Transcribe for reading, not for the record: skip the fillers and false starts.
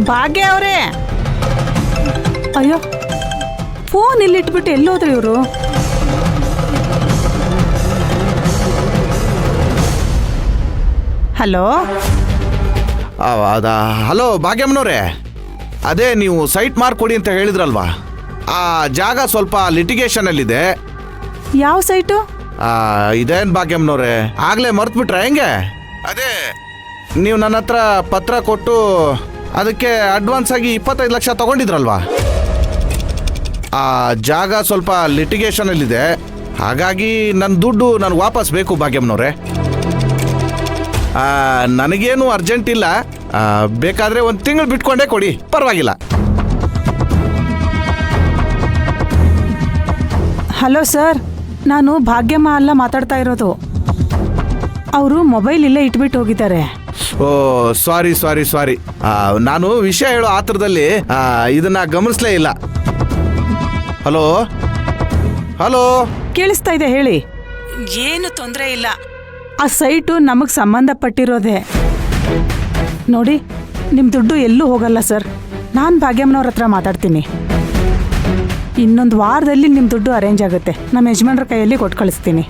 ಭಾಗ್ಯ ಅವರೇ, ಅಯ್ಯೋ ಫೋನ್ ಇಲ್ಲಿಟ್ಬಿಟ್ಟು ಎಲ್ಲೋದ್ರು ಇವರು? ಹಲೋ ಹಲೋ ಭಾಗ್ಯಮ್ಮನವ್ರೆ, ಅದೇ ನೀವು ಸೈಟ್ ಮಾರ್ಕೊಡಿ ಅಂತ ಹೇಳಿದ್ರಲ್ವಾ, ಆ ಜಾಗ ಸ್ವಲ್ಪ ಲಿಟಿಗೇಷನಲ್ಲಿದೆ. ಯಾವ ಸೈಟು? ಇದೇನು ಭಾಗ್ಯಮ್ಮನವ್ರೆ, ಆಗಲೇ ಮರ್ತ್ಬಿಟ್ರೆ ಹೆಂಗೆ? ಅದೇ ನೀವು ನನ್ನ ಹತ್ರ ಪತ್ರ ಕೊಟ್ಟು ಅದಕ್ಕೆ ಅಡ್ವಾನ್ಸ್ ಆಗಿ 25 ಲಕ್ಷ ತಗೊಂಡಿದ್ರಲ್ವಾ, ಆ ಜಾಗ ಸ್ವಲ್ಪ ಲಿಟಿಗೇಷನಲ್ಲಿದೆ. ಹಾಗಾಗಿ ನನ್ನ ದುಡ್ಡು ನನಗೆ ವಾಪಸ್ ಬೇಕು ಭಾಗ್ಯಮ್ಮನವ್ರೆ. ನನಗೇನು ಅರ್ಜೆಂಟ್ ಇಲ್ಲ, ಬೇಕಾದರೆ 1 ತಿಂಗಳು ಬಿಟ್ಕೊಂಡೇ ಕೊಡಿ, ಪರವಾಗಿಲ್ಲ. ಹಲೋ ಸರ್, ನಾನು ಭಾಗ್ಯಮ್ಮ ಅಲ್ಲ ಮಾತಾಡ್ತಾ ಇರೋದು. ಅವರು ಮೊಬೈಲ್ ಇಲ್ಲೇ ಇಟ್ಬಿಟ್ಟು ಹೋಗಿದ್ದಾರೆ. ಓ ಸಾರಿ ಸಾರಿ ಸಾರಿ, ನಾನು ವಿಷಯ ಹೇಳೋ ಆತರದಲ್ಲಿ ಇದನ್ನ ಗಮನಿಸ್ಲೇ ಇಲ್ಲ. ಹಲೋ ಹಲೋ, ಕೇಳಿಸ್ತಾ ಇದೆ, ಹೇಳಿ. ಏನು ತೊಂದರೆ ಇಲ್ಲ, ಆ ಸೈಟು ನಮಗೆ ಸಂಬಂಧಪಟ್ಟಿರೋದೆ. ನೋಡಿ, ನಿಮ್ಮ ದುಡ್ಡು ಎಲ್ಲೂ ಹೋಗಲ್ಲ ಸರ್. ನಾನು ಭಾಗ್ಯಮ್ಮನವ್ರ ಹತ್ರ ಮಾತಾಡ್ತೀನಿ. ಇನ್ನೊಂದು ವಾರದಲ್ಲಿ ನಿಮ್ಮ ದುಡ್ಡು ಅರೇಂಜ್ ಆಗುತ್ತೆ. ನಮ್ಮ ಯಜಮಾನ್ರ ಕೈಯಲ್ಲಿ ಕೊಟ್ಟು ಕಳಿಸ್ತೀನಿ.